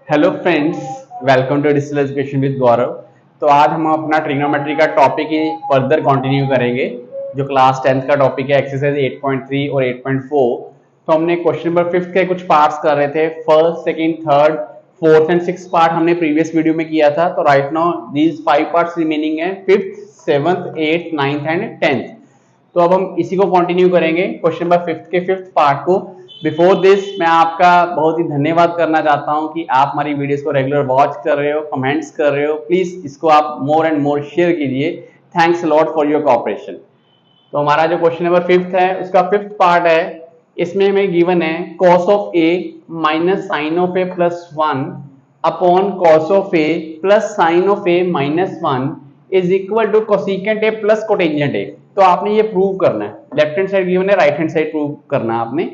Hello friends, welcome to digital education with Gaurav. तो आज हम अपना ट्रिग्नोमेट्री का टॉपिक ही फर्दर कंटिन्यू करेंगे, जो क्लास 10th का टॉपिक है एक्सरसाइज 8.3 और 8.4। तो हमने क्वेश्चन नंबर 5 के कुछ पार्ट्स कर रहे थे, first, second, third, fourth and six part हमने प्रीवियस वीडियो में किया था। तो right now these 5 parts remaining है, 5th, 7th, 8th, 9th and 10th। तो अब हम इसी को कंटिन्यू करेंगे, क्वेश्चन नंबर 5 के 5th पार्ट को। बिफोर दिस मैं आपका बहुत ही धन्यवाद करना चाहता हूं कि आप हमारी वीडियोस को रेगुलर वॉच कर रहे हो, कमेंट्स कर रहे हो। प्लीज इसको आप मोर एंड मोर शेयर कीजिए। Thanks lot for your cooperation. तो हमारा जो क्वेश्चन नंबर 5th है उसका 5th पार्ट है। इसमें हमें गिवन है cos of a minus sine of a plus 1 upon cos of a plus sine of a minus 1 is equal to cosecant a plus cotangent a। तो आपने ये prove करना है, लेफ्ट हैंड साइड गिवन है, right hand side prove करना है आपने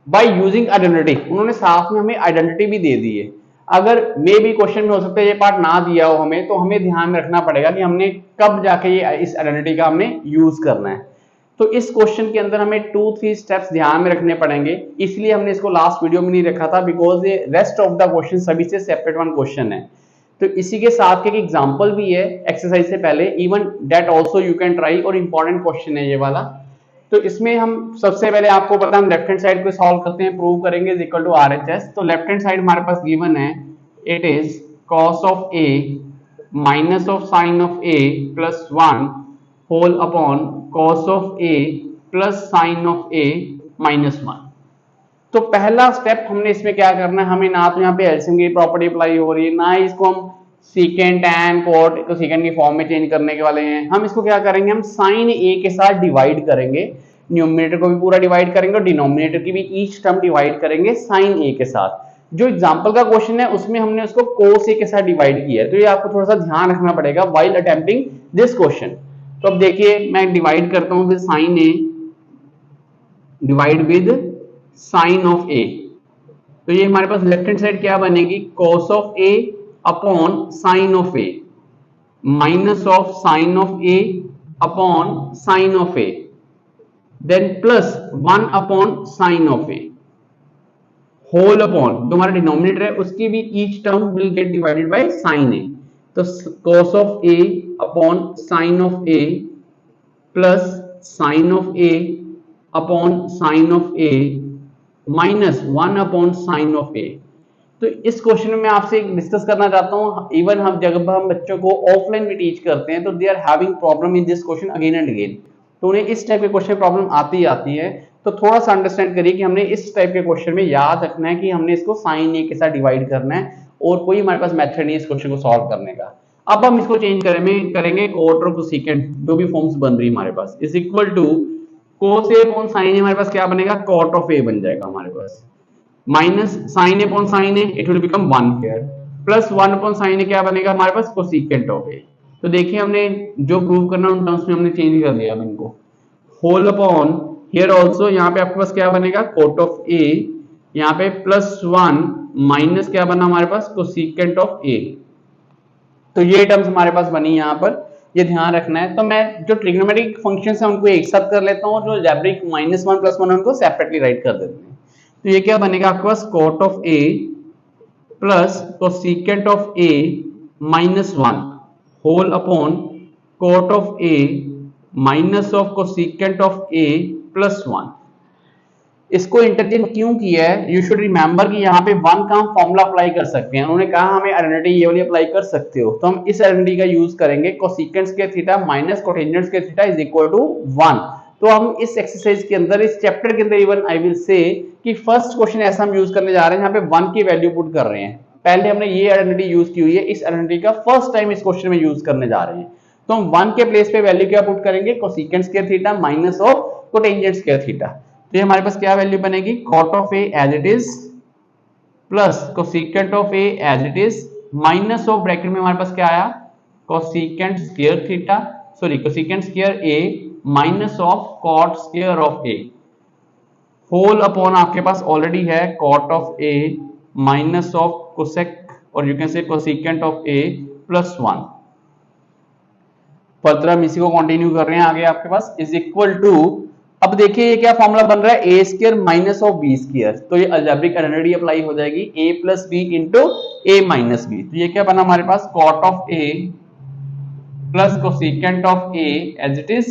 by using identity. उन्होंने साथ में हमें आइडेंटिटी भी दे दी है। अगर मे भी क्वेश्चन में हो सकता है ये पार्ट ना दिया हो हमें, तो हमें ध्यान में रखना पड़ेगा कि हमने कब जाके ये इस आइडेंटिटी का हमने यूज करना है। तो इस क्वेश्चन के अंदर हमें 2-3 स्टेप्स ध्यान में रखने पड़ेंगे, इसलिए हमने इसको लास्ट वीडियो में नहीं रखा था, बिकॉज ये रेस्ट ऑफ द क्वेश्चन सभी से सेपरेट वन क्वेश्चन है। तो इसी के साथ एक एग्जांपल भी है एक्सरसाइज से पहले, even that also you can try, और इंपॉर्टेंट क्वेश्चन है ये वाला। तो इसमें हम सबसे पहले आपको पता है हम लेफ्ट हैंड साइड को सॉल्व करते हैं, प्रूव करेंगे इज इक्वल टू आरएचएस। तो लेफ्ट हैंड साइड हमारे पास गिवन है, it is cos of a minus of sine of a plus 1 whole upon cos of a plus sine of a minus 1। तो पहला step हमने इसमें क्या करना है, हमें ना तो यहाँ पे एलसीएम की प्रॉपर्टी अप्लाई हो रही है, ना ही इसको हम सीकेंट टैन कोट को सीकेंट की फॉर्म में चेंज करने के वाले हैं। हम इसको क्या करेंगे, हम साइन ए के साथ डिवाइड करेंगे, न्यूमरेटर को भी पूरा डिवाइड करेंगे और डिनोमिनेटर की भी ईच टर्म डिवाइड करेंगे साइन ए के साथ। जो एग्जांपल का क्वेश्चन है उसमें हमने उसको कोस ए के साथ डिवाइड किया है, तो ये आपको थोड़ा सा ध्यान रखना पड़ेगा व्हाइल अटेम्प्टिंग दिस क्वेश्चन। तो अब देखिए मैं डिवाइड करता हूं, फिर sine A divide with sine of ए। तो ये हमारे पास लेफ्ट हैंड साइड क्या बनेगी, cos of a upon sine of a minus of sine of a upon sine of a, then plus 1 upon sine of a whole upon, जो हमारा denominator है उसकी भी each term will get divided by sine a। तो cos of a upon sine of a plus sine of a upon sine of a minus 1 upon sine of a। तो इस question में मैं आपसे डिस्कस करना चाहता हूं, इवन हम जब हम बच्चों को ऑफलाइन भी टीच करते हैं तो they are having problem in this question again and again. तो उन्हें इस टाइप के क्वेश्चन प्रॉब्लम आती है। तो थोड़ा सा अंडरस्टैंड करिए कि हमने इस टाइप के क्वेश्चन में याद रखना है कि हमने इसको साइन ए के साथ डिवाइड करना है, और कोई हमारे पास मेथड नहीं है इस क्वेश्चन को सॉल्व करने का। अब हम इसको चेंज करेंगे कोट और कोसेकेंट, जो भी फॉर्म्स बन रही है हमारे पास, is equal to cos a upon sin a, हमारे पास क्या बनेगा, cot ऑफ a बन जाएगा हमारे पास, minus sin a upon sin a, it will become 1 here, plus 1 upon sin a क्या बनेगा हमारे पास, कोसेकेंट ऑफ a। तो देखिए हमने जो प्रूव करना उन टर्म्स में हमने चेंज कर दिया अब इनको, होल अपॉन हियर आल्सो, यहाँ पे आपके पास क्या बनेगा, cot ऑफ a, यहाँ पे प्लस 1 माइनस क्या बना हमारे पास, कोसेकेंट ऑफ a। तो ये टर्म्स हमारे पास बनी यहाँ पर, ये ध्यान रखना है। तो मैं जो ट्रिग्नोमेट्रिक फंक्शंस हैं उनको एक साथ कर लेता हूँ, और जो अलजेब्रिक -1 + 1 उनको सेपरेटली राइट कर देते हैं। तो ये क्या बनेगा आपके पास, cot of a plus cosecant of a minus 1 whole upon cot of a minus of cosecant of a plus 1। इसको इंटरचेंज क्यों किया है, यू शुड रिमेंबर कि यहाँ पे 1 का हम फॉर्मूला अप्लाई कर सकते हैं। उन्होंने कहा हमें आइडेंटिटी ये वाली अप्लाई कर सकते हो, तो हम इस आइडेंटिटी का यूज करेंगे, cosecant square theta minus cotangent square theta is equal to 1। तो हम इस एक्सरसाइज के अंदर, इस चैप्टर के अंदर, इवन आई विल से कि फर्स्ट क्वेश्चन ऐसा हम यूज करने जा रहे हैं यहाँ पे 1 की वैल्यू पुट कर रहे हैं। पहले हमने ये आइडेंटिटी यूज की हुई है, इस आइडेंटिटी का फर्स्ट टाइम इस क्वेश्चन में यूज करने जा रहे हैं। तो हम 1 के प्लेस पे वैल्यू क्या पुट करेंगे, cosecant square theta minus of cotangent square theta. तो ये हमारे पास क्या वैल्यू बनेगी, cot of a as it is plus cosecant of a as it is minus of, bracket में हमारे पास क्या आया, cosecant square theta, sorry cosecant square a minus of cot square of a whole upon, आपके पास already है cot of a minus of cosec, और you can say cosecant of a plus 1। Further हम इसी को कंटिन्यू कर रहे हैं आगे, आपके पास इज इक्वल टू, अब देखिए ये क्या फॉर्मूला बन रहा है, A square minus of B square. तो ये अलजेब्रिक आइडेंटिटी अप्लाई हो जाएगी, a plus B into A minus B. तो ये क्या बना हमारे पास, cot of A plus cosecant of A as it is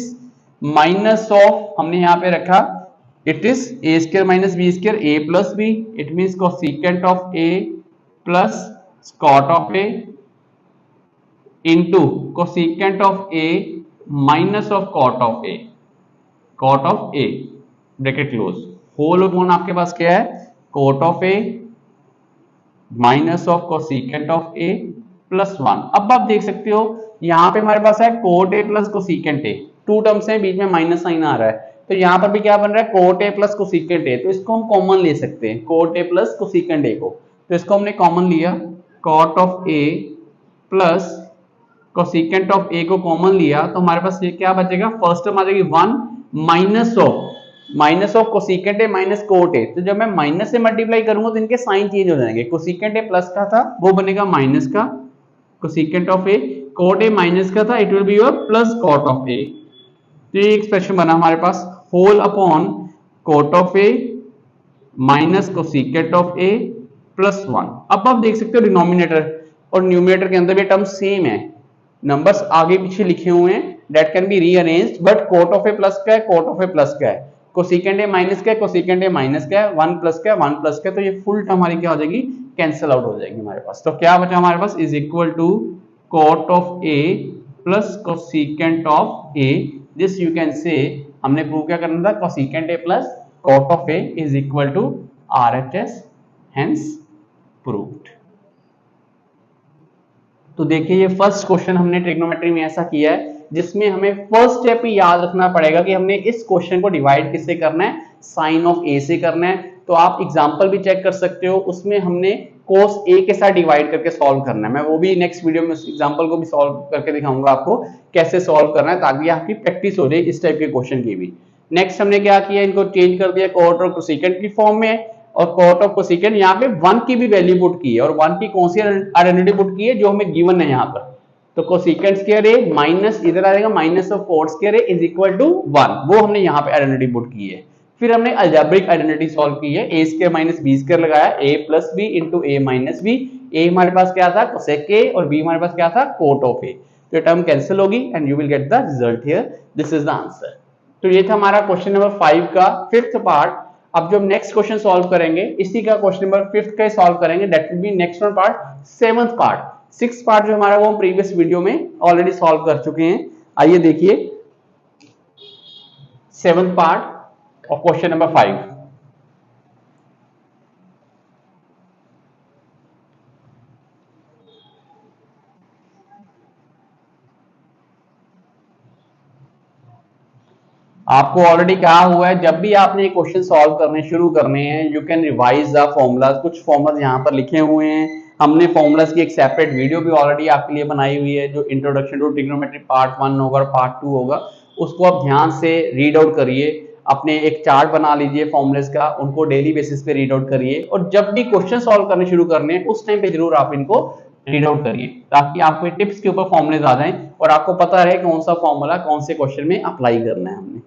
minus of, हमने यहां पे रखा it is A square minus B square A plus B, it means cosecant of A plus cot of A into cosecant of A minus of cot of A, cot of A bracket close, whole upon आपके पास क्या है, cot of A minus of cosecant of A plus 1। अब आप देख सकते हो यहां पे हमारे पास है cot A plus cosecant A, two terms हैं, बीच में माइनस साइन आ रहा है, तो यहां पर भी क्या बन रहा है, cot A plus cosecant A, तो इसको हम कॉमन ले सकते हैं, cot A plus cosecant A को, तो इसको हमने कॉमन लिया, cot of A plus cosecant of A को कॉमन लिया, तो हमारे पास ये क्या बचेगा, फर्स्ट टर्म आ जाएगी 1 minus of cosecant A minus cot A, तो जब मैं माइनस से मल्टीप्लाई करूंगा तो इनके साइन चेंज हो जाएंगे, कोसिकेंट ए प्लस का था वो बनेगा माइनस का cosecant of A, cot A minus का था it will be your plus cot of ए। तो ये एक्सप्रेशन बना हमारे पास whole upon cot of A minus cosecant of A plus 1। अब आप देख सकते हो डिनोमिनेटर और न्यूमरेटर के अंदर भी टर्म सेम है, नंबर्स आगे पीछे लिखे हुए हैं, that can be rearranged, but cot of A plus का है, कोट ऑफ ए प्लस का है, कोसिकेंट ए माइनस का है, कोसिकेंट ए माइनस का है, 1 प्लस का है, 1 प्लस का है, तो ये फुल टर्म हमारी क्या हो जाएगी, कैंसिल आउट हो जाएगी हमारे पास। तो क्या बचा हमारे पास, is equal to cot of A plus cosecant of A, this you can say, हमने प्रूव क्या करना था, cosecant A plus cot of A is equal to RHS, hence proved. तो देखिए ये फर्स्ट क्वेश्चन हमने ट्रिग्नोमेट्री में ऐसा किया है जिसमें हमें फर्स्ट स्टेप ही याद रखना पड़ेगा कि हमने इस क्वेश्चन को डिवाइड किससे करना है, साइन ऑफ ए से करना है। तो आप एग्जांपल भी चेक कर सकते हो, उसमें हमने कोस ए के साथ डिवाइड करके सॉल्व करना है, मैं वो भी नेक्स्ट वीडियो में उस एग्जांपल को भी सॉल्व करके दिखाऊंगा आपको कैसे सॉल्व करना है, ताकि आपकी प्रैक्टिस हो जाए इस टाइप के क्वेश्चन की भी। नेक्स्ट हमने क्या किया, इनको चेंज कर दिया कोट और कोसिकेंट की फॉर्म में, और कोट ऑफ कोसिकेंट यहाँ पे 1 की भी वैल्यू पुट की है, और 1 की कौन सी आइडेंटिटी पुट की है, जो हमें गिवन है यहाँ पर, तो कोसिकेंट स्क्वायर ए माइनस इधर आ जाएगा minus of cot square A is equal to 1, वो हमने यहाँ पे आइडेंटिटी पुट की है। फिर हमने अलजेब्रिक आइडेंटिटी सॉल्व की है, A square minus B square लगाया, ए plus B into A minus B, ए हमारे पास क्या था, कोसेक ए, और बी हमारे पास क्या था, कोट ऑफ ए, तो ये टर्म कैंसिल होगी and you will get the result here, this is the answer. तो ये था हमारा क्वेश्चन नंबर 5 का फिफ्थ पार्ट। अब जो नेक्स्ट क्वेश्चन सॉल्व करेंगे इसी का क्वेश्चन नंबर 5 का सॉल्व करेंगे, that will B next one part, 7th part. 6th part जो हमारा वो हम प्रीवियस वीडियो में ऑलरेडी सॉल्व कर चुके हैं। आइए देखिए 7th part of question number 5। आपको ऑलरेडी कहा हुआ है जब भी आपने क्वेश्चन सॉल्व करने शुरू करने हैं, you can revise the formulas, कुछ फॉर्मूलाज यहाँ पर लिखे हुए हैं, हमने फॉर्मूलाज की एक सेपरेट वीडियो भी ऑलरेडी आपके लिए बनाई हुई है, जो इंट्रोडक्शन टू ट्रिग्नोमेट्री पार्ट 1 होगा और पार्ट 2 होगा, उसको आप ध्यान से रीड आउट करिए, अपने एक चार्ट बना लीजिए फॉर्मूलाज का, उनको डेली बेसिस पे रीड आउट करिए, और जब भी क्वेश्चन सॉल्व करने शुरू करने हैं उस टाइम पे जरूर आप इनको रीड आउट करिए, ताकि आपको टिप्स के ऊपर फॉर्मूलेज आ जाएं और आपको पता रहे कौन सा फॉर्मूला कौन से क्वेश्चन में अप्लाई करना है हमने।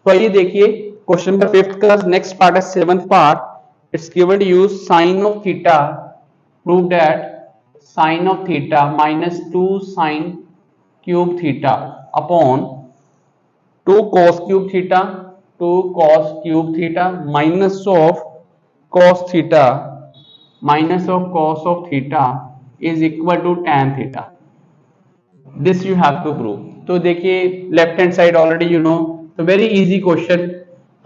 तो आइए देखिए क्वेश्चन नंबर 5 का नेक्स्ट पार्ट है 7th part. It's given to use sine of theta, prove that sine of theta minus 2 sine cube theta upon 2 cos cube theta, 2 cos cube theta minus of cos theta minus of cos of theta is equal to tan theta, this you have to prove. तो देखिए left hand side already you know, तो very easy question,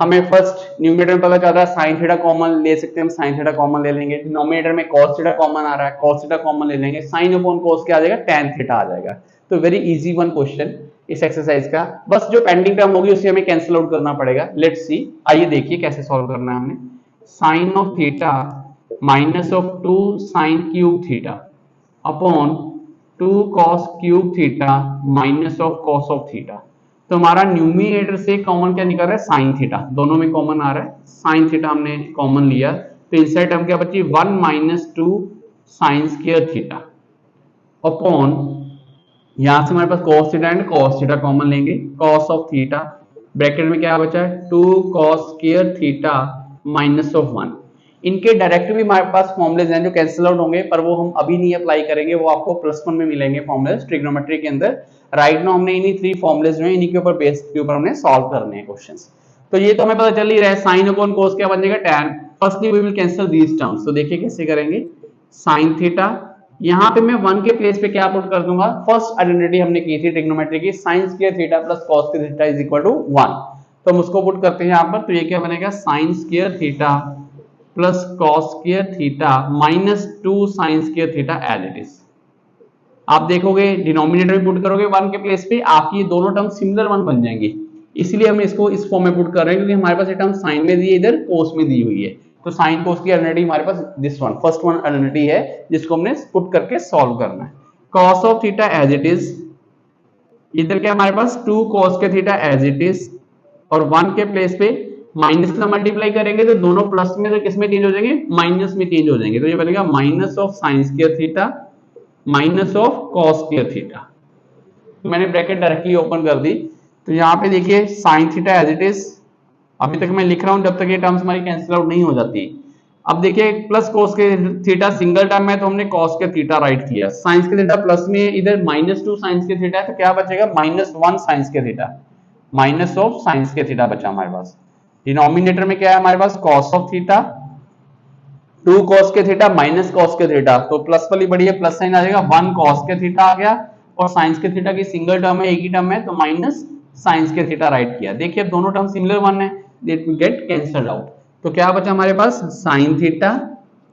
हमें first numerator में पता चलता है sine theta common ले सकते हैं, हम साइन थीटा कॉमन ले लेंगे, डिनोमिनेटर में cos थीटा कॉमन आ रहा है, cos थीटा कॉमन ले लेंगे, साइन अपॉन cos क्या आ जाएगा, tan थीटा आ जाएगा। तो वेरी इजी वन क्वेश्चन इस एक्सरसाइज का, बस जो पेंडिंग टर्म होगी उसे हमें कैंसिल आउट करना पड़ेगा। लेट्स सी, आइए देखिए कैसे सॉल्व करना है हमने। Sine of theta minus of 2 sine cube theta upon 2 cos cube theta minus of cos of theta, तो हमारा न्यूमिनेटर से कॉमन क्या निकल रहा है, साइन थीटा, दोनों में कॉमन आ रहा है, साइन थीटा हमने कॉमन लिया, तो इनसाइड टर्म क्या बची 1 minus 2 sine square theta upon, यहां से हमारे पास cos theta and cos theta common लेंगे, cos ऑफ थीटा ब्रैकेट में क्या बचा है 2 cos square theta minus of 1, इनके डायरेक्ट भी हमारे पास फॉर्मुलेज हैं जो कैंसिल आउट होंगे, पर वो हम अभी नहीं अप्लाई करेंगे, वो आपको +1 में मिलेंगे फॉर्मुलेज ट्रिग्नोमेट्री के अंदर। राइट नाउ हमने इन्हीं 3 फॉर्मुलेज जो है इन्हीं के ऊपर बेस के ऊपर हमने सॉल्व करने हैं क्वेश्चंस। तो ये तो हमें पता चल ही रहा है, साइन अपॉन कोस क्या बन जाएगा, tan। Firstly we will cancel these terms. तो देखिए कैसे करेंगे, sin थीटा, यहाँ पे मैं 1 के प्लेस पे क्या पुट कर दूंगा, फर्स्ट आइडेंटिटी हमने की थी ट्रिग्नोमेट्री की, sin square theta plus cos square theta is equal to 1। तो हम उसको पुट करते हैं यहाँ पर, तो ये क्या बनेगा, sin square theta plus cos square theta minus 2 sin square theta as it is. आप देखोगे डिनोमिनेटर में पुट करोगे 1 के प्लेस पे, आपकी ये दोनों टर्म सिमिलर 1 बन जाएंगे, इसलिए हम इसको इस फॉर्म में पुट कर रहे हैं, क्योंकि हमारे पास ये टर्म साइन में दी है, इधर कोस में दी हुई है। तो साइन कोस की आइडेंटिटी हमारे पास this one, first one identity है, जिसको हमने पुट करके सॉल्व करना है। cos of theta as it is, इधर क्या हमारे पास 2 cos के थीटा एज इट इज, और 1 के प्लेस पे माइनस से मल्टीप्लाई करेंगे तो दोनों प्लस में से किस में चेंज हो जाएंगे, माइनस में चेंज हो जाएंगे। तो ये बनेगा minus of sine square theta minus of cos square theta. तो मैंने ब्रैकेट डायरेक्टली ओपन कर दी। तो यहाँ पे देखिए sine theta as it is, अभी तक मैं लिख रहा हूं जब तक ये टर्म्स हमारी कैंसिल आउट नहीं हो जाती। अब देखिए प्लस कोस के थीटा सिंगल टर्म है, तो हमने कॉस के थीटा राइट किया, साइंस के थीटा प्लस में, इधर -2 साइंस के थीटा है, तो क्या बचेगा, -1 साइंस के थीटा, माइनस ऑफ साइंस के थीटा बचा हमारे पास। डिनोमिनेटर में क्या है हमारे पास, कॉस ऑफ थीटा, 2 cos के थीटा माइनस cos के थीटा, तो प्लस वाली बड़ी है, प्लस साइन आ जाएगा, 1 cos के थीटा आ गया, और साइंस के थीटा की सिंगल टर्म है, एक ही टर्म है, तो माइनस साइंस के थीटा राइट किया। देखिए अब दोनों टर्म सिमिलर 1 है, दे गेट कैंसल्ड आउट। तो क्या बचा हमारे पास, sine theta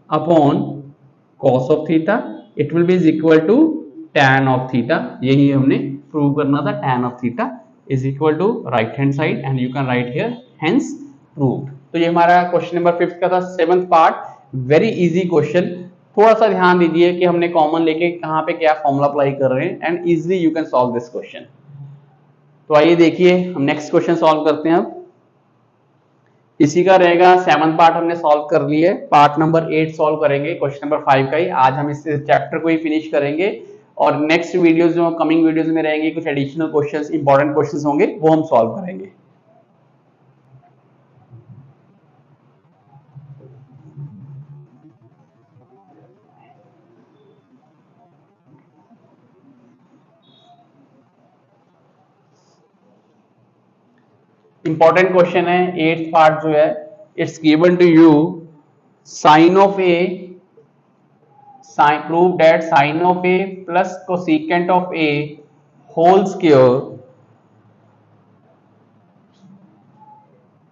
upon cos of theta, it will be is equal to tan of theta. यही हमने प्रूव करना था, tan of theta is equal to right hand side, and you can write here hence proved. तो ये हमारा question number 5 का था, 7th part, very easy question. थोड़ा सा ध्यान दीजिए कि हमने कॉमन लेके कहां पे क्या फॉर्मूला अप्लाई कर रहे हैं, and easily you can solve this question. तो आइए देखिए हम नेक्स्ट क्वेश्चन सॉल्व करते हैं। अब इसी का रहेगा, 7th पार्ट हमने सॉल्व कर लिया है, पार्ट नंबर 8 सॉल्व करेंगे, क्वेश्चन नंबर 5 का ही। आज हम इस चैप्टर को ही फिनिश करेंगे, और नेक्स्ट वीडियोस जो कमिंग वीडियोस में रहेंगे, कुछ एडिशनल क्वेश्चंस, इंपॉर्टेंट क्वेश्चंस होंगे, वो हम सॉल्व करेंगे। इंपॉर्टेंट क्वेश्चन है 8th पार्ट जो है, it's given to you, sine of A, prove that sine of A plus cosecant of A whole square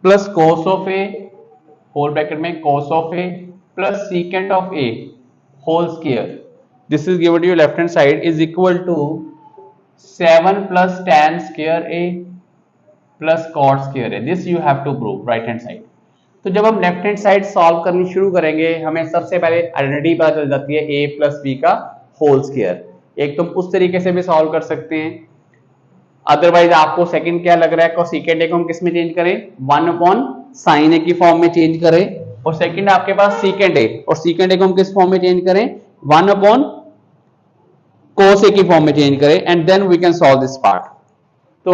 plus cos of A whole bracket में cos of A plus secant of A whole square, this is given to you left hand side, is equal to 7 plus tan square A plus cot square है, this you have to prove right hand side. तो जब हम left hand side solve करनी शुरू करेंगे, हमें सबसे पहले आइडेंटिटी पता चल जाती है a प्लस बी का होल स्क्वायर। एक तो उस तरीके से भी सॉल्व कर सकते हैं, अदरवाइज आपको सेकंड क्या लग रहा है, कोसेकेंट ए को हम किस में चेंज करें, 1 अपॉन साइन ए की फॉर्म में चेंज करें, और सेकंड आपके पास सीकेंट ए, और सीकेंट ए को हम किस फॉर्म में चेंज करें, 1 अपॉन कोस ए की फॉर्म में चेंज करें, and then we can solve this part. तो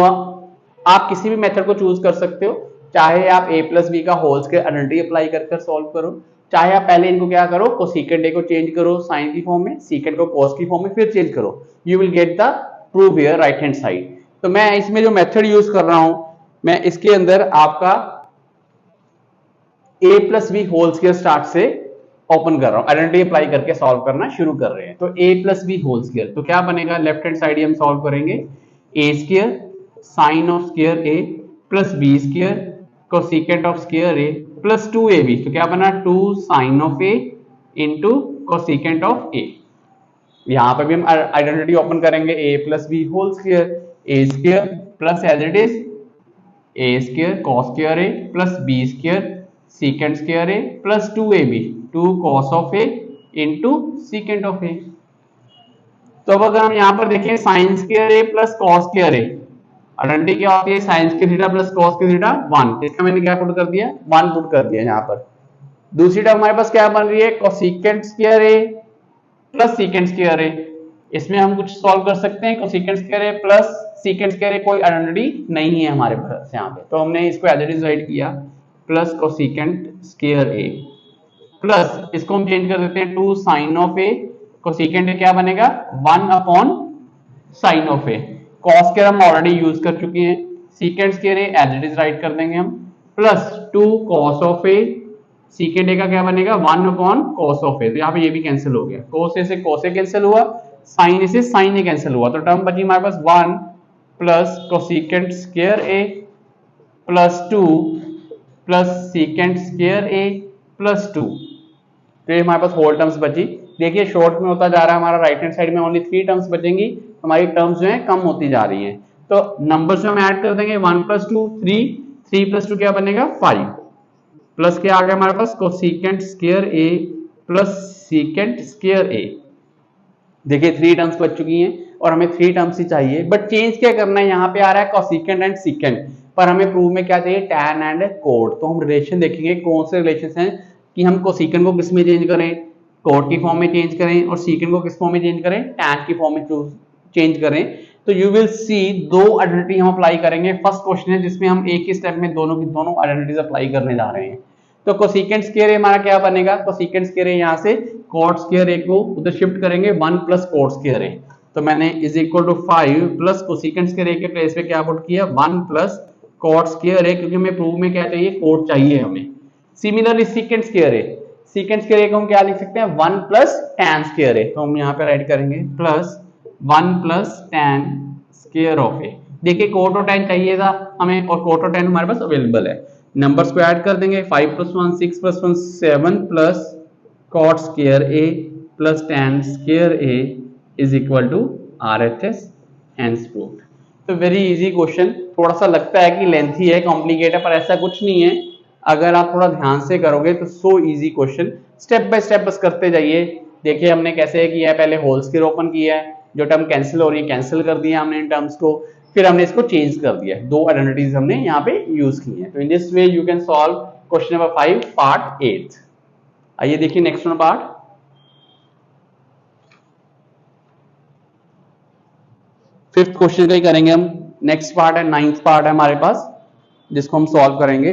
आप किसी भी मेथड को चूज कर सकते हो, चाहे आप a प्लस बी का होल स्क्वायर आइडेंटिटी अप्लाई कर सॉल्व करो, चाहे आप पहले इनको क्या करो, कोसेकेंट ए को चेंज करो साइन की फॉर्म में, सीकेंट को cos की फॉर्म में, फिर चेंज करो, you will get the proof here right hand side. तो मैं इसमें जो मेथड यूज कर रहा हूं, मैं इसके अंदर आपका a plus B whole square start से ओपन कर रहा हूं, आइडेंटिटी अप्लाई करके सॉल्व करना शुरू कर रहे हैं। तो a plus B whole square, तो क्या बनेगा, लेफ्ट हैंड साइड हम सॉल्व करेंगे, a square sine of square a plus B square cosecant of square a plus 2ab, तो क्या बना, 2 sine of a into cosecant of a। यहां पर भी हम आइडेंटिटी ओपन करेंगे, a plus B whole square, a square plus as it is a square cos square a plus b square secant square a plus 2ab, 2 cos of a into secant of a। तो अब अगर हम यहां पर देखें, sign square a plus cos square a, identity क्या होती है, साइन के थीटा प्लस cos के थीटा 1, इसका मैंने क्या पुट कर दिया, 1 पुट कर दिया यहाँ पर। दूसरी टर्म हमारे पास क्या बन रही है, cosecant square a plus secant square a, इसमें हम कुछ सॉल्व कर सकते हैं, cosecant square a plus secant square a कोई आइडेंटिटी नहीं है हमारे पास यहाँ पे, तो हमने इसको एज इट इज राइट किया, plus cosecant square a plus इसको हम चेंज कर देते हैं to sine of a, cosecant a क्या बनेगा 1 upon sine of a. Cos square हम ऑलरेडी यूज कर चुके हैं, secant square A as it is write कर देंगे हम, plus 2 cos of A, secant A का क्या बनेगा 1 अपॉन कॉस ऑफ ए। तो यहाँ पे ये भी कैंसिल हो गया, कॉस ए से कॉस ए कैंसिल हुआ, साइन ए से साइन ए कैंसिल हुआ, तो टर्म बची हमारे पास 1 प्लस कोसेकेंट स्क्वायर ए प्लस 2 प्लस सीकेंट स्क्वायर ए प्लस 2। तो ये हमारे पास होल टर्म्स बची। देखिए शॉर्ट में होता जा रहा है हमारा, राइट हैंड साइड में ओनली 3 टर्म्स बचेंगी, हमारी टर्म्स जो है कम होती जा रही हैं। तो नंबर्स जो हम ऐड कर देंगे 1 प्लस 2 3, 3 प्लस 2 क्या बनेगा 5, प्लस क्या आ गया हमारे पास कोसेकेंट स्क्वायर ए प्लस सीकेंट स्क्वायर ए। देखिए 3 टर्म्स बच चुकी हैं और हमें 3 टर्म्स ही चाहिए, बट चेंज क्या करना है, यहाँ पे आ रहा है कोसेकेंट एंड सीकेंट, पर हमें प्रूव में क्या चाहिए tan एंड कोट। तो हम रिलेशन देखेंगे कौन से रिलेशन हैं कि हम कोसेकेंट को किस में चेंज करें, कोट की फॉर्म में चेंज करें, और सीकेंट को किस फॉर्म में चेंज करें, tan की फॉर्म में चेंज करें। तो यू विल सी 2 आइडेंटिटी हम अप्लाई करेंगे। फर्स्ट क्वेश्चन है जिसमें हम एक ही स्टेप में दोनों की दोनों आइडेंटिटीज अप्लाई करने जा रहे हैं। तो कोसेकेंट स्क्वायर ए हमारा क्या बनेगा, कोसेकेंट स्क्वायर ए यहाँ से कॉट स्क्वायर ए को उधर शिफ्ट करेंगे 1 प्लस कॉट स्क्वायर ए, तो मैंने is equal to 5 plus cosecant square a के प्लेस पे क्या पुट किया 1 प्लस कॉट स्क्वायर ए, क्योंकि हमें प्रूव में क्या चाहिए कोट चाहिए हमें। सिमिलरली सीकेंट स्क्वायर ए, सीकेंट स्क्वायर ए को हम क्या लिख सकते हैं 1 प्लस tan स्क्वायर ए, तो हम यहाँ पे राइट करेंगे plus 1 plus tan square of a. देखिए कोट और tan चाहिए था हमें और कोट और tan हमारे पास अवेलेबल है। नंबर्स को ऐड कर देंगे 5 plus 1 6 plus 1 7 plus cot square A plus tan square A is equal to RHS hence proved. तो वेरी इजी क्वेश्चन, थोड़ा सा लगता है कि लेंथी है, कॉम्प्लिकेटेड है, पर ऐसा कुछ नहीं है। अगर आप थोड़ा ध्यान से करोगे तो so easy question, step by step बस करते जाइए। देखिए हमने कैसे किया है, पहले होल स्क्वायर ओपन किया है, जो टर्म कैंसिल हो रही है कैंसिल कर दिया हमने इन टर्म्स को, फिर हमने इसको चेंज कर दिया, 2 आइडेंटिटीज हमने यहाँ पे यूज की हैं। तो in this way you can solve question number 5 part 8। आइए देखिए next one part. Fifth question का ही करेंगे हम, नेक्स्ट पार्ट है 9th पार्ट है हमारे पास जिसको हम सॉल्व करेंगे।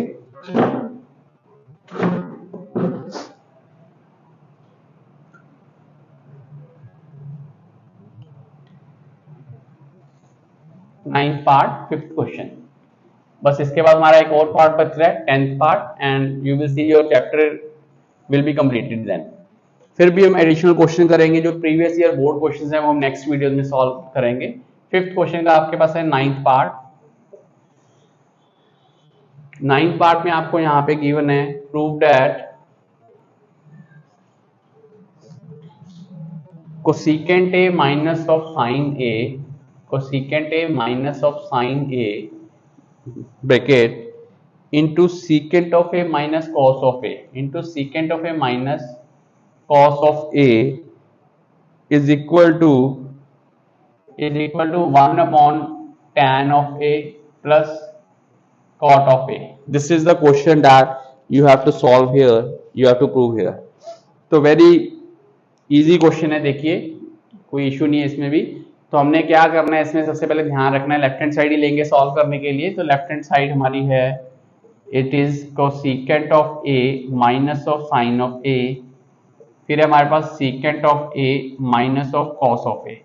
नाइन्थ पार्ट 5th क्वेश्चन, बस इसके बाद हमारा एक और पार्ट बच रहा है 10th part, and you will see your chapter will be completed then. फिर भी हम एडिशनल क्वेश्चन करेंगे, जो प्रीवियस ईयर बोर्ड क्वेश्चंस हैं वो हम नेक्स्ट वीडियो में सॉल्व करेंगे। 5th क्वेश्चन का आपके पास है 9th पार्ट। 9th पार्ट में आपको यहाँ पे गिवन है prove that cosecant A minus of sign A, cosecant A minus of sign A bracket into secant of a minus cos of a into secant of a minus cos of a is equal to 1 upon tan of a plus cot of a. This is the question that you have to solve here, you have to prove here. तो very easy question है, देखिए कोई issue नहीं है इसमें भी। तो हमने क्या करना है इसमें, सबसे पहले ध्यान रखना है लेफ्ट हैंड साइड ही लेंगे सॉल्व करने के लिए। तो लेफ्ट हैंड साइड हमारी है it is cosecant of A minus of sine of a, फिर हमारे पास secant of A minus of cos of ए।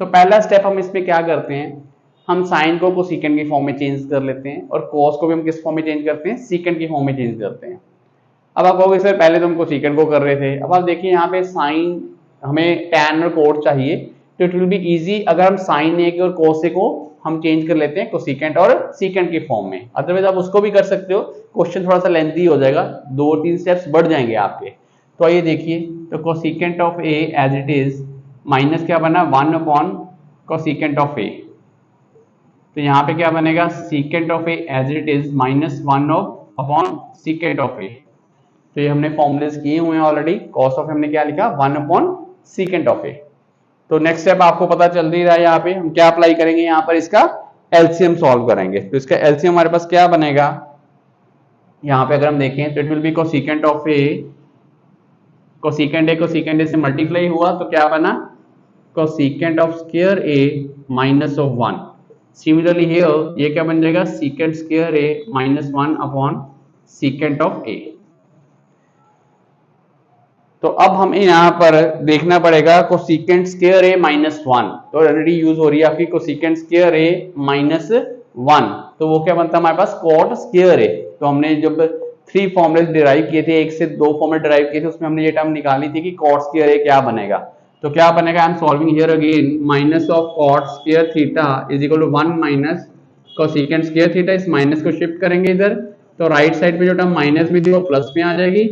तो पहला स्टेप हम इसमें क्या करते हैं, हम साइन को कोसेकेंट की फॉर्म में चेंज कर लेते हैं और कॉस को भी हम किस फॉर्म में चेंज करते हैं, सीकेंट की फॉर्म में चेंज करते हैं। अब आप कहोगे सर पहले तो हम कोसेकेंट को कर रहे थे, अब आप देखिए यहाँ पे साइन हमें टैन और कोट चाहिए, तो इट विल बी इजी अगर हम साइन ए और कॉस ए को हम चेंज कर लेते हैं कोसेकेंट और सीकेंट की फॉर्म में। अदरवाइज आप उसको भी कर सकते हो, क्वेश्चन थोड़ा सा लेंथी हो जाएगा, 2-3 स्टेप्स बढ़ जाएंगे आपके। तो आइए देखिए, तो cosecant of A as it is minus क्या बना 1 अपॉन कोसेकेंट ऑफ ए, तो यहाँ पे क्या बनेगा secant of A as it is minus 1 upon secant of ए। तो ये हमने फॉर्मुलेस किए हुए हैं ऑलरेडी, कॉस ऑफ हमने क्या लिखा 1 अपॉन सीकेंट ऑफ ए। तो नेक्स्ट स्टेप आपको पता चल नहीं रहा है, यहाँ पे हम क्या अप्लाई करेंगे, यहाँ पर इसका एलसीएम सॉल्व करेंगे। तो इसका एलसीएम हमारे पास क्या बनेगा, यहाँ पे अगर हम देखें तो it will be cosecant of a, cosecant a से मल्टीप्लाई हुआ तो क्या बना cosecant of square A minus of 1। Similarly here ये क्या बन जाएगा secant square A minus 1 upon secant of ए। तो अब हमें यहाँ पर देखना पड़ेगा कोसिकेंट स्क्वायर ए माइनस वन, तो ऑलरेडी यूज हो रही है आपकी कोसिकेंट स्क्वायर ए माइनस वन, तो वो क्या बनता है हमारे पास कॉट स्क्वायर ए। तो हमने जब 3 फॉर्मूले डिराइव किए थे, 1 से 2 फॉर्मूले डिराइव किए थे, उसमें हमने ये टर्म निकाली थी कि कॉट स्क्वायर ए क्या बनेगा। तो क्या बनेगा, I am solving here again, minus of cot square theta is equal to 1 minus cosecant square theta. इस माइनस को शिफ्ट करेंगे इधर, तो राइट साइड पे जो टर्म माइनस में थी वो प्लस में आ जाएगी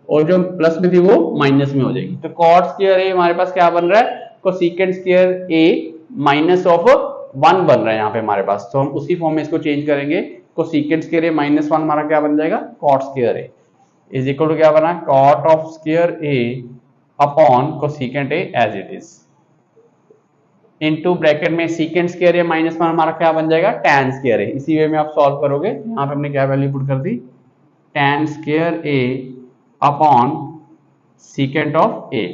और जो प्लस में थी वो माइनस में हो जाएगी। तो कॉट स्क्वायर ए हमारे पास क्या बन रहा है, cosecant square A minus of 1 बन रहा है यहाँ पे हमारे पास। तो हम उसी फॉर्म में इसको चेंज करेंगे, कोसिकेंट स्क्वायर ए माइनस 1 हमारा क्या बन जाएगा, cot square A is equal to क्या बना, cot of square A upon cosecant A as it is, into bracket में सीकेंट स्क्वायर ए माइनस 1 हमारा क्या बन जाएगा, टैन स्क्वायर ए। इसी वे में आप सॉल्व करोगे, यहाँ पे हमने क्या वैल्यू पुट कर दी, tan square A upon secant of ए।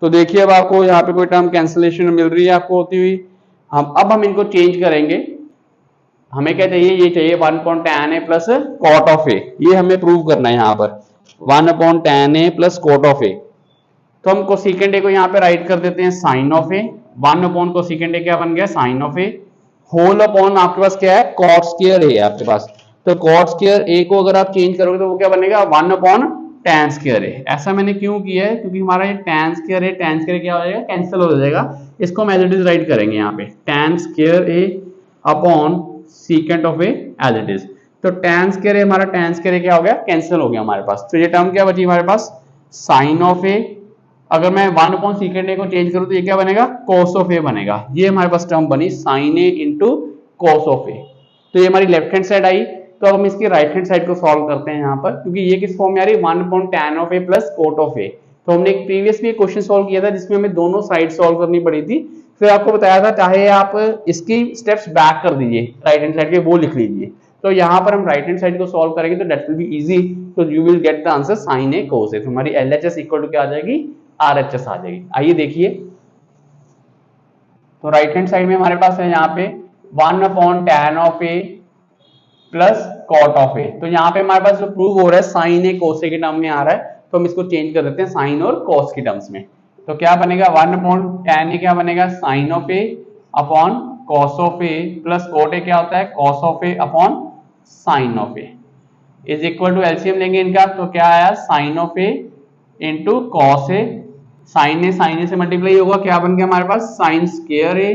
तो देखिए अब आपको यहाँ पे कोई टर्म कैंसिलेशन मिल रही है आपको होती हुई। हम इनको चेंज करेंगे, हमें क्या चाहिए, ये चाहिए 1 upon tan a plus cot of a, ये हमें प्रूव करना है यहाँ पर 1 upon tan a plus cot of ए। तो हम कोसिकेंट ए को यहाँ पे राइट कर देते हैं sine of A, 1 upon cosecant A क्या बन गया, sine of A, whole upon आपके पास क्या है, कॉट स्क्वायर ए आपके पास। तो कॉट स्क्वायर ए को अगर आप चेंज करोगे तो वो क्या बनेगा, 1 अपॉन टैन स्क्वायर ए। ऐसा मैंने क्यों किया है, क्योंकि हमारा ये टैन स्क्वायर ए क्या हो जाएगा, कैंसिल हो जाएगा। इसको हम एज इट इज राइट करेंगे यहाँ पे, tan square A upon secant of A as it is. तो टैन स्क्वायर ए हमारा टैन स्क्वायर ए क्या हो गया, कैंसिल हो गया हमारे पास। तो ये टर्म क्या बची हमारे पास, साइन ऑफ ए। अगर मैं 1 अपॉन सीकेंट ए को चेंज करूं तो ये क्या बनेगा, कॉस ऑफ ए बनेगा। ये हमारे पास टर्म बनी sine a into cos of ए। तो ये हमारी लेफ्ट हैंड साइड आई। तो अब हम इसकी राइट हैंड साइड को सॉल्व करते हैं यहाँ पर, क्योंकि ये किस फॉर्म में आ रही है, 1 upon tan of A plus cot of ए। तो हमने एक प्रीवियसली क्वेश्चन सॉल्व किया था जिसमें हमें दोनों साइड सॉल्व करनी पड़ी थी। फिर आपको बताया था चाहे आप इसकी स्टेप्स बैक कर दीजिए, राइट हैंड साइड के वो लिख लीजिए। तो यहाँ पर हम राइट हैंड साइड को सॉल्व करेंगे तो दैट विल बी इजी। तो you will get the answer sine a cos a. तो हमारी LHS इक्वल टू क्या आ जाएगी, RHS आ जाएगी। आइए देखिए, तो राइट हैंड साइड में हमारे पास है यहाँ पे 1 upon tan of A plus cot of ए। तो यहाँ पे हमारे पास जो प्रूव हो रहा है साइन ए कोस ए के टर्म में आ रहा है, तो हम इसको चेंज कर देते हैं साइन और कॉस के टर्म्स में। तो क्या बनेगा, 1 अपॉन टैन ए क्या बनेगा, sine of A upon cos of A plus cot a क्या होता है, cos of A upon sine of A is equal to LCM लेंगे इनका। तो क्या आया, sine of A into cos a, sine a से मल्टीप्लाई होगा, क्या बन गया हमारे पास, sine square A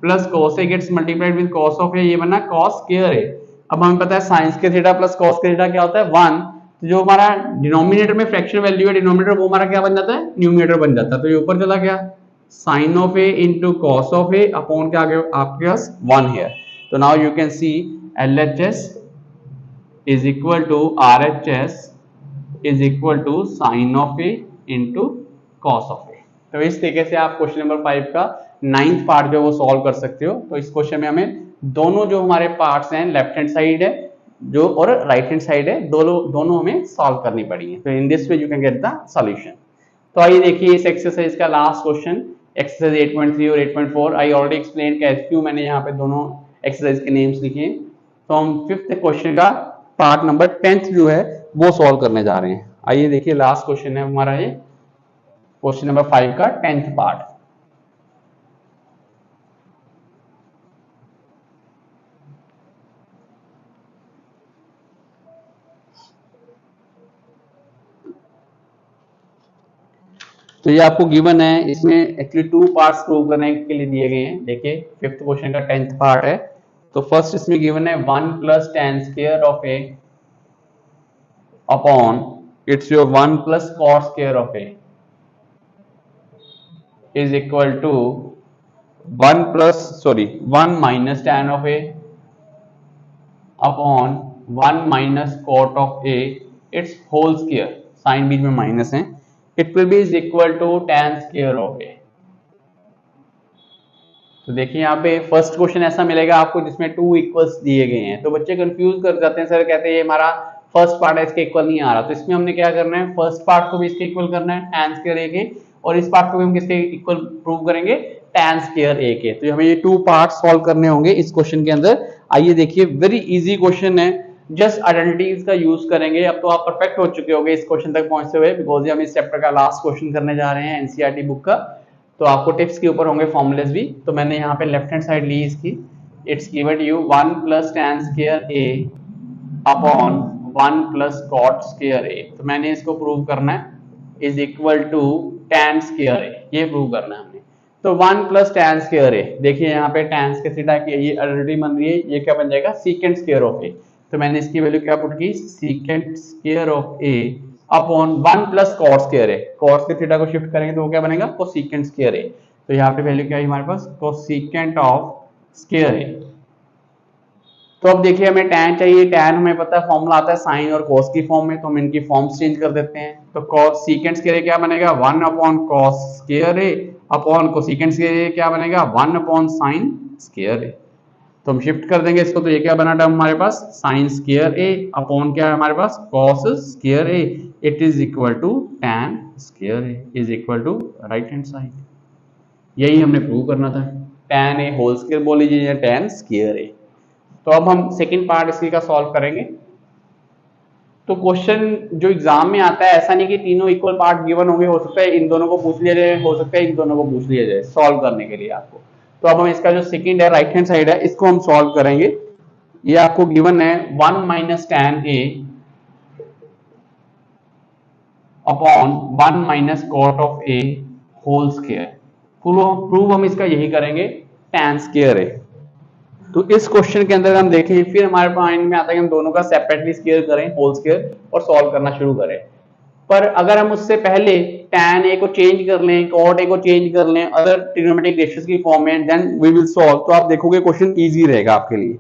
plus cos a gets multiplied with cos of a, ये बना कॉस स्क्वायर ए। अब हमें पता है sine square theta plus cos के थीटा क्या होता है, 1। तो जो हमारा डिनोमिनेटर में फ्रैक्शन वैल्यू है, डिनोमिनेटर वो हमारा क्या बन जाता है, न्यूमरेटर बन जाता है। तो ये ऊपर चला गया, sine of A into cos of A upon क्या आ गया आपके पास 1 हियर। तो now you can see LHS is equal to RHS is equal to sin of a into cos of a। तो इस तरीके से आप क्वेश्चन नंबर 5 का 9th पार्ट जो वो सॉल्व कर सकते हो। तो इस क्वेश्चन में हमें दोनों जो हमारे पार्ट्स हैं, लेफ्ट हैंड साइड है जो और राइट हैंड साइड है, दोनों हमें सॉल्व करनी पड़ी है। तो in this way you can get the solution. तो आइए देखिए इस एक्सरसाइज का लास्ट क्वेश्चन, एक्सरसाइज 8.3 और 8.4। आई ऑलरेडी एक्सप्लेन क्यों मैंने यहाँ पे दोनों एक्सरसाइज के नेम्स लिखे हैं। तो हम 5th क्वेश्चन का पार्ट नंबर 10th जो है वो सॉल्व करने जा रहे हैं। आइए देखिए, लास्ट क्वेश्चन है हमारा ये क्वेश्चन नंबर 5 का 10th पार्ट। तो ये आपको गिवन है, इसमें एक्चुअली 2 पार्ट्स प्रूव करने के लिए दिए गए हैं। देखिए 5th क्वेश्चन का 10th पार्ट है। तो फर्स्ट इसमें गिवन है 1 plus tan square of A upon it's your 1 plus cot square of A is equal to 1 minus tan of A upon 1 minus cot of a it's whole square, sign बीच में minus है, it will be is equal to tan square of ए। तो देखिए यहाँ पे first question ऐसा मिलेगा आपको जिसमें 2 इक्वल्स दिए गए हैं। तो बच्चे कंफ्यूज कर जाते हैं, सर कहते हैं ये हमारा फर्स्ट पार्ट है इसके इक्वल नहीं आ रहा। तो इसमें हमने क्या करना है, फर्स्ट पार्ट को भी इसके इक्वल करना है टैन स्क्वायर ए के, और इस पार्ट को भी हम किसके इक्वल प्रूव करेंगे, टैन स्क्वायर ए के। तो हमें ये 2 पार्ट सॉल्व करने होंगे इस क्वेश्चन के अंदर। आइए देखिए, वेरी इजी क्वेश्चन है, जस्ट आइडेंटिटीज का यूज करेंगे। अब तो आप परफेक्ट हो चुके होंगे इस क्वेश्चन तक पहुंचते हुए, बिकॉज हम इस चैप्टर का लास्ट क्वेश्चन करने जा रहे हैं एनसीईआरटी बुक का, तो आपको टिप्स के ऊपर होंगे फॉर्मूलेस भी। तो मैंने यहाँ पे लेफ्ट हैंड साइड ली इसकी, it's given you 1 plus tan square a upon 1 plus cot square a। तो मैंने इसको प्रूव करना है is equal to tan square a, ये प्रूव करना है हमने। तो 1 प्लस tan स्क्वायर a, देखिए यहाँ पे tan के थीटा की ये आइडेंटिटी बन रही है, ये क्या बन जाएगा सीकेंट स्क्वायर ऑफ a। तो मैंने इसकी वैल्यू क्या पुट की, secant square of a upon 1 plus cot square a। cos के थीटा को शिफ्ट करेंगे तो वो क्या बनेगा, कोसेकेंट स्क्वायर a। तो यहाँ पे वैल्यू क्या है हमारे पास, कोसेकेंट ऑफ स्क्वायर a। तो अब देखिए हमें tan चाहिए, tan हमें पता है फॉर्मूला आता है साइन और cos की फॉर्म में, तो हम इनकी फॉर्म्स चेंज कर देते हैं। तो cos सीकेंट स्क्वायर a क्या बनेगा, 1 upon cos square a upon cosecant square a क्या बनेगा, 1 अपॉन साइन स्क्वायर a। तो हम शिफ्ट कर देंगे इसको, तो ये क्या बना टर्म हमारे पास, साइन स्क्वायर a अपॉन क्या है हमारे पास, cos square a। It is equal to tan square a is equal to right hand side. यही हमने प्रूव करना था, tan a होल स्क्वायर बोल लीजिए या tan स्क्वायर a। तो अब हम सेकंड पार्ट इसी का सॉल्व करेंगे। तो क्वेश्चन जो एग्जाम में आता है ऐसा नहीं कि तीनों इक्वल पार्ट गिवन होंगे, हो सकता है इन दोनों को पूछ लिया जाए, हो सकता है इन दोनों को पूछ लिया जाए सॉल्व करने के लिए आपको। तो अब हम इसका जो सेकंड है राइट हैंड साइड है इसको हम सॉल्व करेंगे। ये आपको गिवन है 1 minus tan a upon 1 minus cot of a whole square. Prove हम इसका यही करेंगे tan स्क्वायर a। तो इस क्वेश्चन के अंदर हम देखें, फिर हमारे माइंड में आता है कि हम दोनों का सेपरेटली स्क्वायर करें होल स्क्वायर और सॉल्व करना शुरू करें। पर अगर हम उससे पहले tan a को चेंज कर लें, cot a को चेंज कर लें अदर ट्रिग्नोमेट्रिक रेशियोज की फॉर्म में, देन वी विल सॉल्व, तो आप देखोगे क्वेश्चन इजी रहेगा आपके लिए।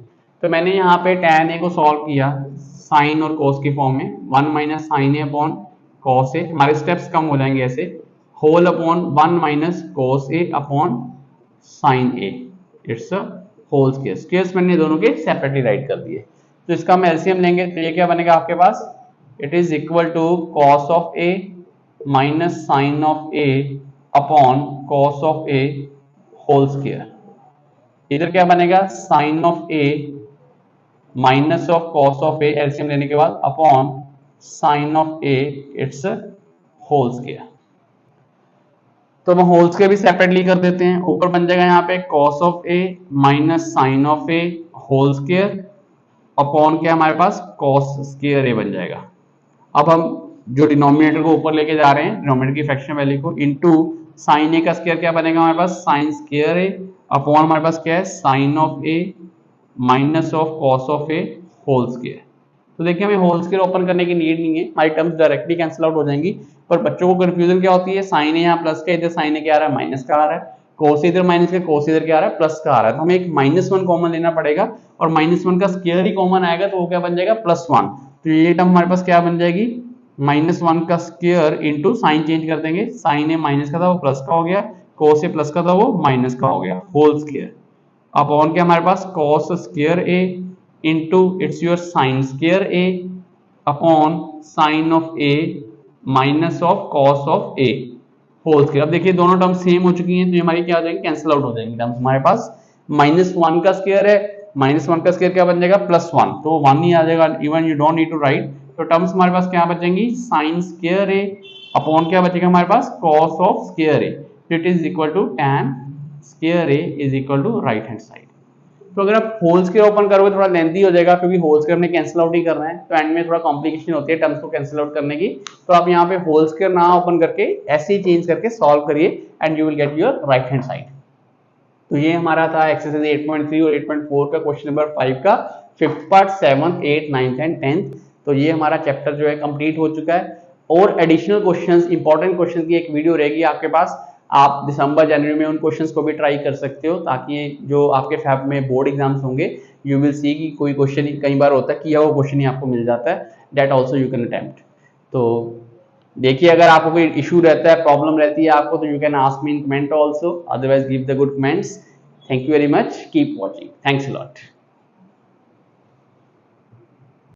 तो मैंने यहाँ पे tan a को सॉल्व किया साइन और cos की फॉर्म में, 1 minus sine a upon cos a, हमारे स्टेप्स कम हो जाएंगे ऐसे, whole upon 1 minus cos a upon sine a, it's a whole square. Squares मैंने दोनों के सेपरेटली राइट कर दिए। तो इसका हम एलसीएम लेंगे तो ये क्या बनेगा आपके पास, it is equal to cos of a minus sine of a upon cos of a whole square. इधर क्या बनेगा, sine of a minus of cos of a, LCM लेने के बाद upon sine of a, it's whole square. तो हम whole square भी separately कर देते हैं। ऊपर बन जाएगा यहाँ पे cos of a minus sine of a whole square upon क्या हमारे पास, cos स्क्वायर a बन जाएगा। अब हम जो डिनोमिनेटर को ऊपर लेके जा रहे हैं, डिनोमिनेटर की फ्रैक्शन वैल्यू को, इनटू साइन a का स्क्वायर क्या बनेगा हमारे पास, साइन स्क्वायर a अपॉन हमारे पास क्या है, sine of a minus of cos of a whole square. तो देखिए हमें होल स्क्वायर ओपन करने की नीड नहीं है, हमारी टर्म्स डायरेक्टली कैंसिल आउट हो जाएंगी। पर बच्चों को कंफ्यूजन क्या होती है, साइन है यहाँ प्लस का, इधर साइन है क्या आ रहा है, माइनस का आ रहा है, कोस इधर माइनस का, कोस इधर क्या आ रहा है, प्लस का आ रहा है। तो हमें एक -1 कॉमन लेना पड़ेगा और -1 का स्क्वायर ही कॉमन आएगा तो वो क्या बन जाएगा, +1। तो ये टर्म हमारे पास क्या बन जाएगी, -1 का स्क्वायर इंटू साइन चेंज कर देंगे, साइन ए माइनस का था वो प्लस का हो गया, कोस ए प्लस का था वो माइनस का हो गया, होल स्क्वायर अपॉन क्या हमारे पास, cos square a into it's your sine square a upon sine of a minus of cos of a whole square. अब देखिए दोनों टर्म सेम हो चुकी हैं तो ये हमारी क्या हो जाएंगी, कैंसिल आउट हो जाएंगी टर्म्स। हमारे पास -1 का स्क्वायर है, -1 का स्क्वायर क्या बन जाएगा, +1, तो 1 ही आ जाएगा, even you don't need to write. तो टर्म्स हमारे पास क्या बचेंगी, साइन स्क्वायर a अपॉन क्या बचेगा हमारे पास, cos of square a। It is equal to tan square a is equal to right hand side. तो अगर आप होल स्क्वायर ओपन करोगे थोड़ा लेंथी हो जाएगा क्योंकि होल स्क्वायर हमने कैंसिल आउट ही करना है, तो एंड में थोड़ा कॉम्प्लिकेशन होती है टर्म्स को कैंसिल आउट करने की। तो आप यहाँ पे होल स्क्वायर ना ओपन करके ऐसे ही चेंज करके सॉल्व करिए and you will get your right hand side. तो ये हमारा था एक्सरसाइज 8.3 और 8.4 का क्वेश्चन नंबर 5 का 5th part 7th 8th 9th and 10th। तो ये हमारा चैप्टर जो है कंप्लीट हो चुका है। और एडिशनल क्वेश्चंस, इंपॉर्टेंट क्वेश्चन की एक वीडियो रहेगी आपके पास, आप दिसंबर जनवरी में उन क्वेश्चंस को भी ट्राई कर सकते हो ताकि जो आपके फैब में बोर्ड एग्जाम्स होंगे यू विल सी कि कोई क्वेश्चन कई बार होता है किया वो क्वेश्चन ही आपको मिल जाता है, that also you can attempt. तो देखिए अगर आपको कोई इशू रहता है, प्रॉब्लम रहती है आपको, तो you can ask me in comment also, otherwise give the good comments. Thank you very much, keep watching, thanks a lot.